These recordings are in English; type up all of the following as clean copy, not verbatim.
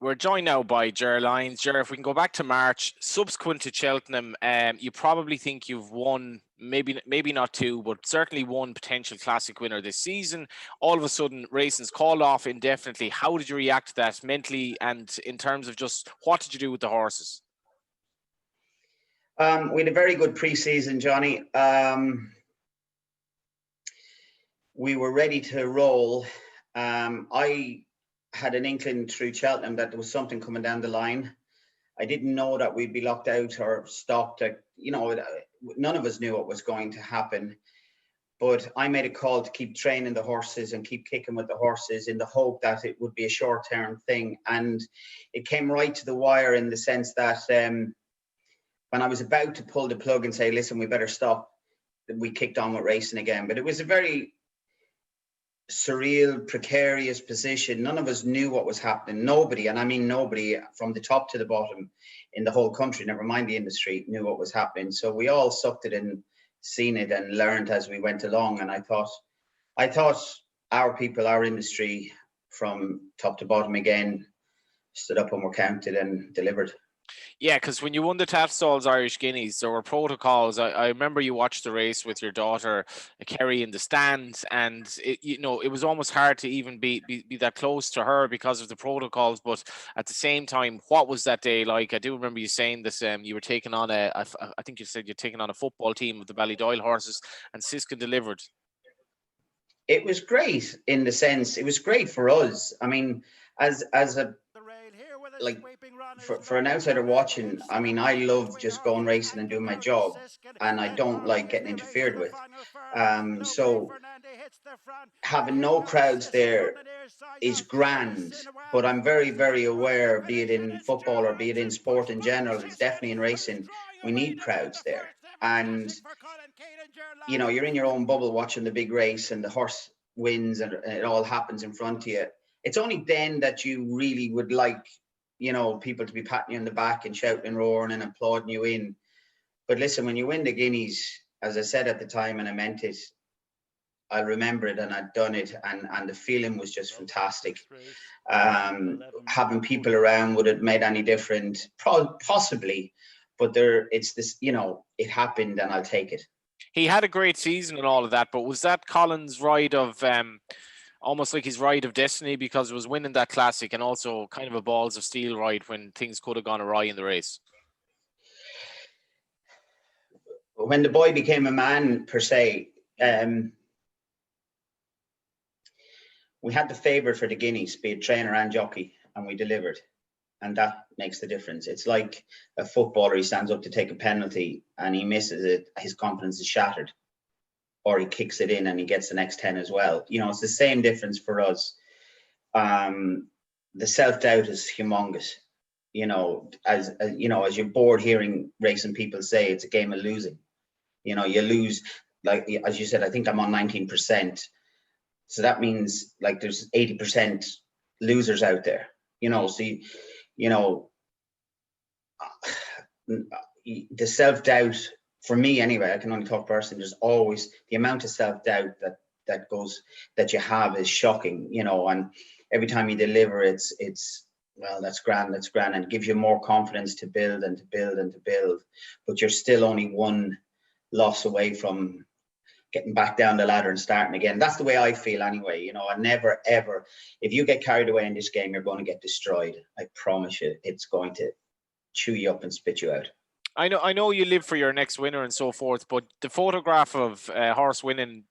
We're joined now by Ger Lyons. Ger, if we can go back to March, subsequent to Cheltenham, you probably think you've won, maybe not two, but certainly one potential classic winner this season. All of a sudden, racing's called off indefinitely. How did you react to that mentally, and in terms of just what did you do with the horses? We had a very good pre-season, Johnny. We were ready to roll. I had an inkling through Cheltenham that there was something coming down the line. I didn't know that we'd be locked out or stopped. None of us knew what was going to happen. But I made a call to keep training the horses and keep kicking with the horses in the hope that it would be a short-term thing. And it came right to the wire in the sense that when I was about to pull the plug and say, listen, we better stop, we kicked on with racing again. But it was a very surreal, precarious position. None of us knew what was happening. Nobody, and I mean nobody, from the top to the bottom in the whole country, never mind the industry, knew what was happening. So we all sucked it in, seen it and learned as we went along. And I thought our people, our industry, from top to bottom again, stood up and were counted and delivered. Yeah, because when you won the Tattersalls Irish Guineas, there were protocols. I remember you watched the race with your daughter, Kerry, in the stands, and it was almost hard to even be that close to her because of the protocols. But at the same time, what was that day like? I do remember you saying this. You were taking on I think you said you're taking on a football team of the Ballydoyle horses, and Siskin delivered. It was great in the sense, it was great for us. I mean, as a like for an outsider watching, I mean, I love just going racing and doing my job, and I don't like getting interfered with. So having no crowds there is grand, but I'm very, very aware, be it in football or be it in sport in general, it's definitely in racing, we need crowds there. And you're in your own bubble watching the big race and the horse wins and it all happens in front of you. It's only then that you really would like people to be patting you on the back and shouting and roaring and applauding you in. But listen, when you win the Guineas, as I said at the time, and I meant it, I remember it and I'd done it, and the feeling was just fantastic. Having people around, would it made any difference? Possibly, but it's this, it happened and I'll take it. He had a great season and all of that, but was that Colin's ride of almost like his ride of destiny, because it was winning that classic and also kind of a balls of steel ride when things could have gone awry in the race? When the boy became a man, per se, we had the favourite for the Guineas, be it trainer and jockey, and we delivered. And that makes the difference. It's like a footballer, he stands up to take a penalty and he misses it, his confidence is shattered. Or he kicks it in and he gets the next 10 as well. It's the same difference for us. The self-doubt is humongous. As you're bored hearing racing people say it's a game of losing. You lose, like, as you said, I think I'm on 19%. So that means like there's 80% losers out there. The self-doubt, for me anyway, I can only talk personally, there's always the amount of self-doubt that you have is shocking, and every time you deliver, it's well, that's grand, and it gives you more confidence to build and to build and to build, but you're still only one loss away from getting back down the ladder and starting again. That's the way I feel anyway. I never ever, if you get carried away in this game, you're going to get destroyed. I promise you, it's going to chew you up and spit you out. I know you live for your next winner and so forth, but the photograph of a horse winning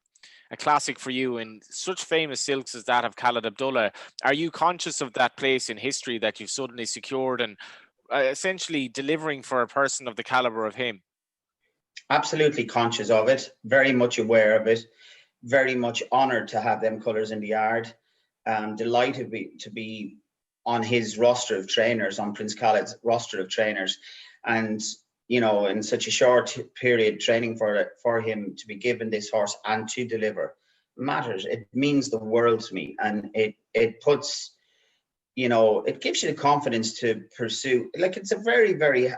a classic for you in such famous silks as that of Khaled Abdullah, are you conscious of that place in history that you've suddenly secured and essentially delivering for a person of the caliber of him? Absolutely conscious of it, very much aware of it, very much honoured to have them colours in the yard. Delighted to be on his roster of trainers, on Prince Khaled's roster of trainers, and in such a short period training for him to be given this horse and to deliver matters. It means the world to me, and it puts, it gives you the confidence to pursue. Like, it's a very, very,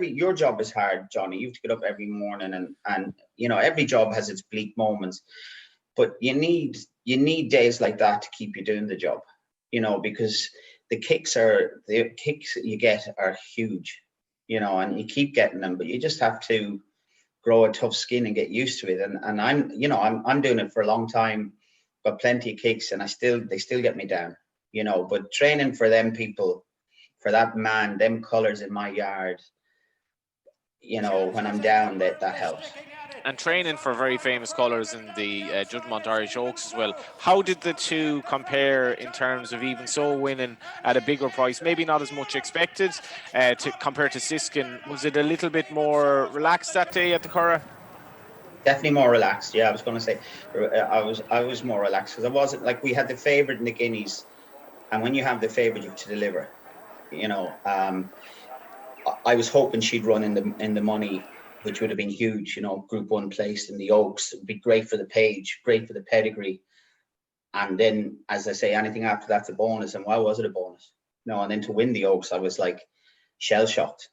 your job is hard, Johnny. You have to get up every morning, and every job has its bleak moments, but you need days like that to keep you doing the job, because the kicks you get are huge, you know, and you keep getting them, but you just have to grow a tough skin and get used to it. And I'm, you know, I'm doing it for a long time, got plenty of kicks, and they still get me down, you know. But training for them people, for that man, them colors in my yard, you know, when I'm down, that helps. And training for very famous colours in the Judgmont Irish Oaks as well. How did the two compare in terms of even so winning at a bigger price? Maybe not as much expected to compare to Siskin. Was it a little bit more relaxed that day at the Curragh? Definitely more relaxed. Yeah, I was going to say, I was more relaxed because I wasn't like, we had the favourite in the Guineas, and when you have the favourite, you have to deliver. You know, I was hoping she'd run in the money, which would have been huge. You know, Group 1 place in the Oaks would be great for the page, great for the pedigree. And then, as I say, anything after that's a bonus. And why was it a bonus? No, and then to win the Oaks, I was like shell shocked.